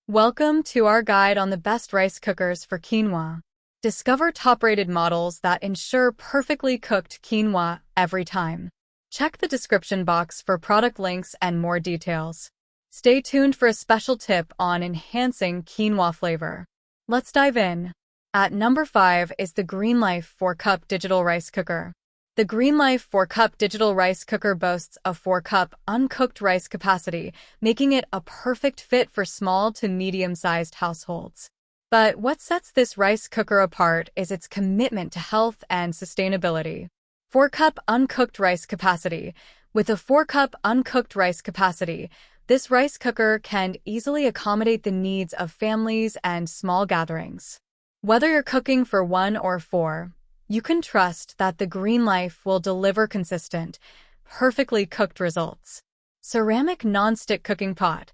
Welcome to our guide on the best rice cookers for quinoa. Discover top-rated models that ensure perfectly cooked quinoa every time. Check the description box for product links and more details. Stay tuned for a special tip on enhancing quinoa flavor. Let's dive in. At number 5 is the GreenLife 4-cup digital rice cooker. The GreenLife 4-cup digital rice cooker boasts a 4-cup uncooked rice capacity, making it a perfect fit for small to medium-sized households. But what sets this rice cooker apart is its commitment to health and sustainability. 4-cup uncooked rice capacity. With a 4-cup uncooked rice capacity, this rice cooker can easily accommodate the needs of families and small gatherings. Whether you're cooking for 1 or 4, you can trust that the GreenLife will deliver consistent, perfectly cooked results. Ceramic non-stick cooking pot.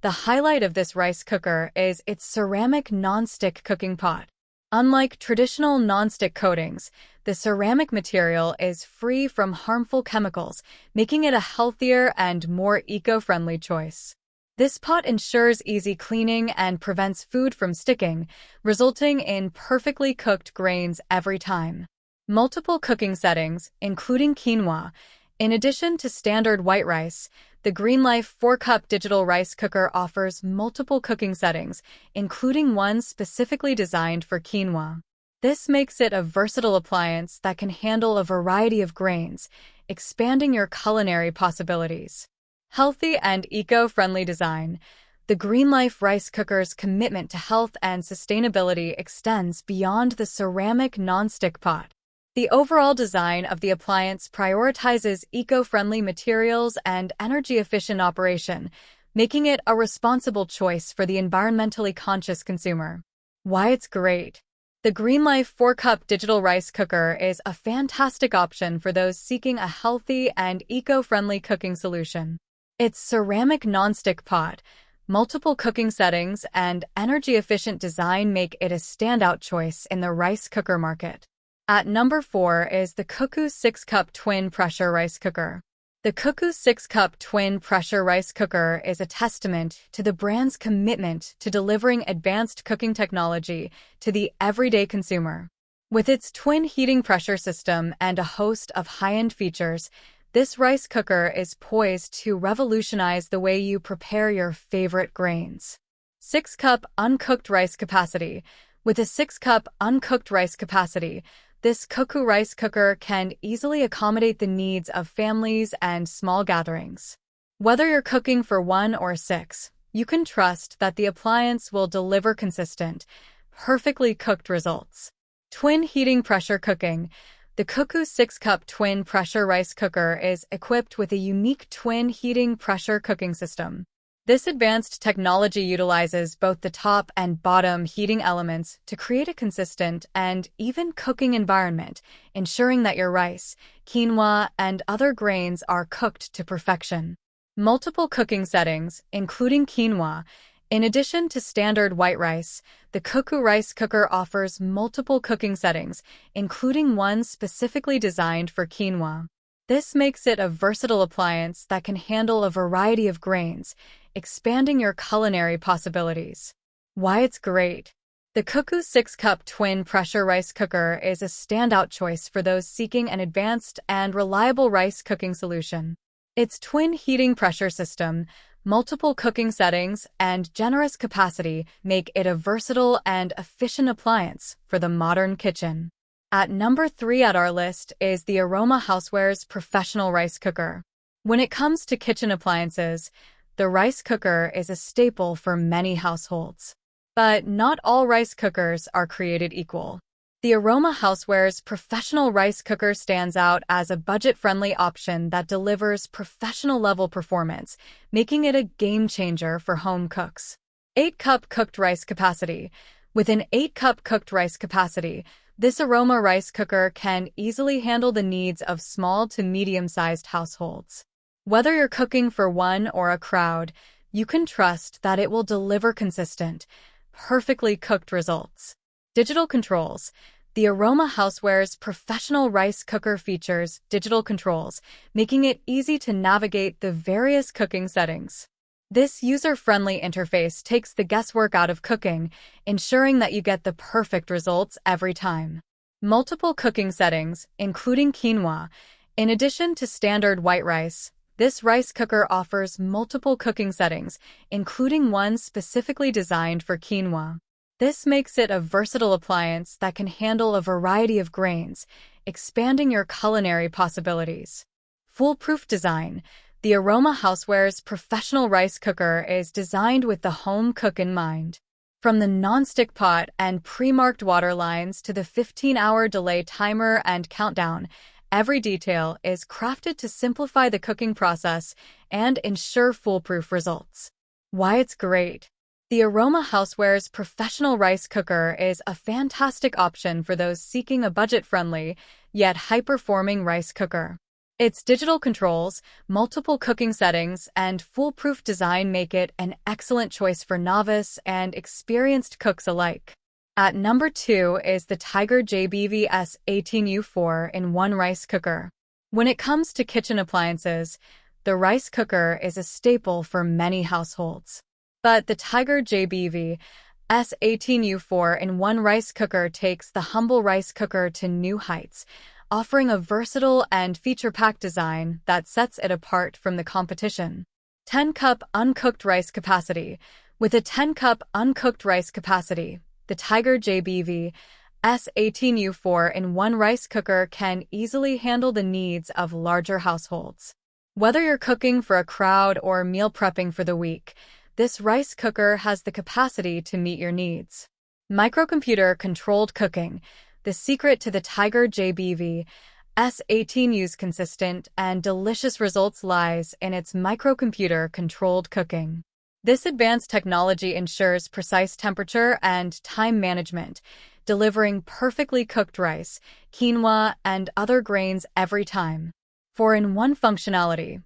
The highlight of this rice cooker is its ceramic non-stick cooking pot. Unlike traditional non-stick coatings, the ceramic material is free from harmful chemicals, making it a healthier and more eco-friendly choice. This pot ensures easy cleaning and prevents food from sticking, resulting in perfectly cooked grains every time. Multiple cooking settings, including quinoa. In addition to standard white rice, the GreenLife 4-cup digital rice cooker offers multiple cooking settings, including one specifically designed for quinoa. This makes it a versatile appliance that can handle a variety of grains, expanding your culinary possibilities. Healthy and eco-friendly design. The GreenLife rice cooker's commitment to health and sustainability extends beyond the ceramic non-stick pot. The overall design of the appliance prioritizes eco-friendly materials and energy-efficient operation, making it a responsible choice for the environmentally conscious consumer. Why it's great. The GreenLife 4-cup digital rice cooker is a fantastic option for those seeking a healthy and eco-friendly cooking solution. Its ceramic nonstick pot, multiple cooking settings, and energy-efficient design make it a standout choice in the rice cooker market. At number 4 is the CUCKOO 6-cup twin pressure rice cooker. The CUCKOO 6-cup twin pressure rice cooker is a testament to the brand's commitment to delivering advanced cooking technology to the everyday consumer. With its twin heating pressure system and a host of high-end features, this rice cooker is poised to revolutionize the way you prepare your favorite grains. 6-cup uncooked rice capacity. With a 6-cup uncooked rice capacity, this CUCKOO rice cooker can easily accommodate the needs of families and small gatherings. Whether you're cooking for 1 or 6, you can trust that the appliance will deliver consistent, perfectly cooked results. Twin heating pressure cooking. The CUCKOO 6-cup twin pressure rice cooker is equipped with a unique twin heating pressure cooking system. This advanced technology utilizes both the top and bottom heating elements to create a consistent and even cooking environment, ensuring that your rice, quinoa, and other grains are cooked to perfection. Multiple cooking settings, including quinoa. In addition to standard white rice, the CUCKOO rice cooker offers multiple cooking settings, including one specifically designed for quinoa. This makes it a versatile appliance that can handle a variety of grains, expanding your culinary possibilities. Why it's great. The CUCKOO 6-cup twin pressure rice cooker is a standout choice for those seeking an advanced and reliable rice cooking solution. Its twin heating pressure system, multiple cooking settings, and generous capacity make it a versatile and efficient appliance for the modern kitchen. At number 3 at our list is the Aroma Housewares Professional Rice Cooker. When it comes to kitchen appliances, the rice cooker is a staple for many households. But not all rice cookers are created equal. The Aroma Housewares Professional Rice Cooker stands out as a budget-friendly option that delivers professional-level performance, making it a game-changer for home cooks. 8-cup cooked rice capacity. With an 8-cup cooked rice capacity, this Aroma rice cooker can easily handle the needs of small to medium-sized households. Whether you're cooking for 1 or a crowd, you can trust that it will deliver consistent, perfectly cooked results. Digital controls. The Aroma Housewares Professional Rice Cooker features digital controls, making it easy to navigate the various cooking settings. This user-friendly interface takes the guesswork out of cooking, ensuring that you get the perfect results every time. Multiple cooking settings, including quinoa. In addition to standard white rice, this rice cooker offers multiple cooking settings, including one specifically designed for quinoa. This makes it a versatile appliance that can handle a variety of grains, expanding your culinary possibilities. Foolproof design. The Aroma Housewares professional rice cooker is designed with the home cook in mind. From the non-stick pot and pre-marked water lines to the 15-hour delay timer and countdown, every detail is crafted to simplify the cooking process and ensure foolproof results. Why it's great. The Aroma Housewares professional rice cooker is a fantastic option for those seeking a budget-friendly, yet high-performing rice cooker. Its digital controls, multiple cooking settings, and foolproof design make it an excellent choice for novice and experienced cooks alike. At number 2 is the Tiger JBV S18U 4-in-1 rice cooker. When it comes to kitchen appliances, the rice cooker is a staple for many households. But the Tiger JBV S18U 4-in-1 rice cooker takes the humble rice cooker to new heights, offering a versatile and feature-packed design that sets it apart from the competition. 10-cup uncooked rice capacity. With a 10-cup uncooked rice capacity, the Tiger JBV S18U 4-in-1 rice cooker can easily handle the needs of larger households. Whether you're cooking for a crowd or meal prepping for the week, this rice cooker has the capacity to meet your needs. Microcomputer-controlled cooking. The secret to the Tiger JBV S18U's consistent and delicious results lies in its microcomputer-controlled cooking. This advanced technology ensures precise temperature and time management, delivering perfectly cooked rice, quinoa, and other grains every time. 4-in-1 functionality.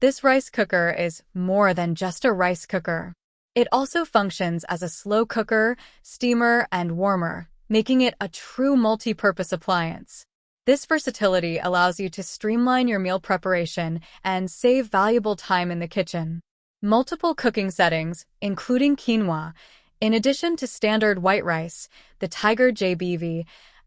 This rice cooker is more than just a rice cooker. It also functions as a slow cooker, steamer, and warmer, making it a true multi-purpose appliance. This versatility allows you to streamline your meal preparation and save valuable time in the kitchen. Multiple cooking settings, including quinoa. In addition to standard white rice, the Tiger JBV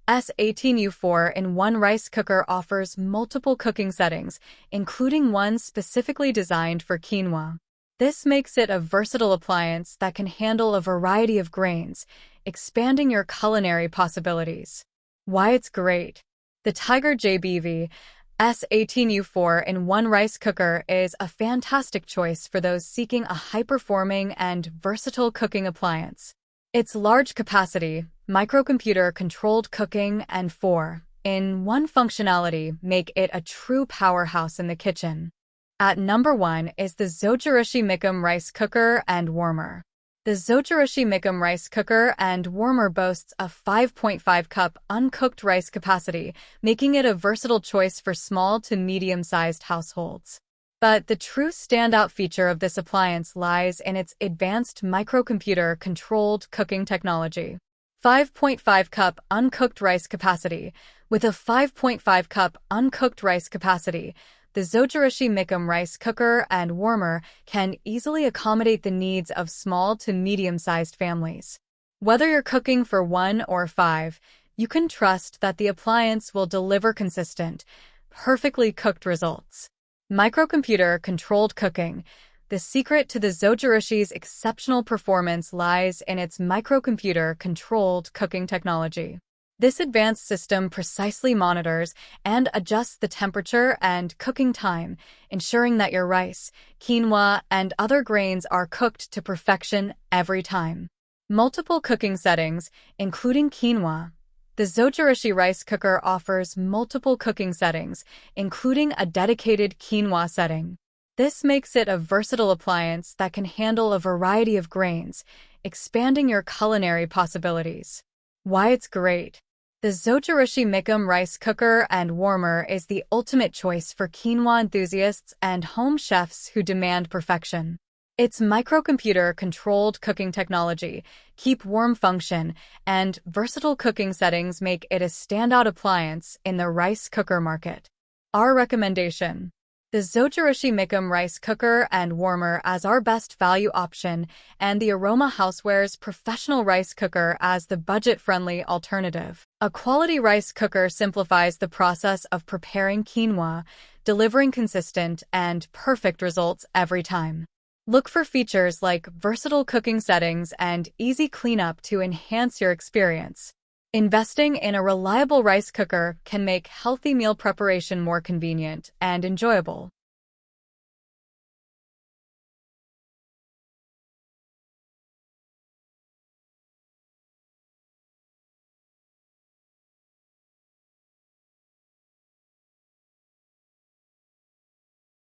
S18U 4-in-1 rice cooker offers multiple cooking settings, including one specifically designed for quinoa. This makes it a versatile appliance that can handle a variety of grains, expanding your culinary possibilities. Why it's great. The Tiger JBV S18U 4-in-1 rice cooker is a fantastic choice for those seeking a high-performing and versatile cooking appliance. Its large capacity, microcomputer-controlled cooking, and 4-in-1 functionality make it a true powerhouse in the kitchen. At number 1 is the Zojirushi Micom rice cooker and warmer. The Zojirushi Micom rice cooker and warmer boasts a 5.5-cup uncooked rice capacity, making it a versatile choice for small to medium-sized households. But the true standout feature of this appliance lies in its advanced microcomputer-controlled cooking technology. 5.5-cup uncooked rice capacity. With a 5.5-cup uncooked rice capacity, the Zojirushi Micom rice cooker and warmer can easily accommodate the needs of small to medium-sized families. Whether you're cooking for 1 or 5, you can trust that the appliance will deliver consistent, perfectly cooked results. Microcomputer-controlled cooking. The secret to the Zojirushi's exceptional performance lies in its microcomputer-controlled cooking technology. This advanced system precisely monitors and adjusts the temperature and cooking time, ensuring that your rice, quinoa, and other grains are cooked to perfection every time. Multiple cooking settings, including quinoa. The Zojirushi rice cooker offers multiple cooking settings, including a dedicated quinoa setting. This makes it a versatile appliance that can handle a variety of grains, expanding your culinary possibilities. Why it's great. The Zojirushi Micom rice cooker and warmer is the ultimate choice for quinoa enthusiasts and home chefs who demand perfection. Its microcomputer-controlled cooking technology, keep warm function, and versatile cooking settings make it a standout appliance in the rice cooker market. Our recommendation. The Zojirushi Micom rice cooker and warmer as our best value option, and the Aroma Housewares professional rice cooker as the budget-friendly alternative. A quality rice cooker simplifies the process of preparing quinoa, delivering consistent and perfect results every time. Look for features like versatile cooking settings and easy cleanup to enhance your experience. Investing in a reliable rice cooker can make healthy meal preparation more convenient and enjoyable.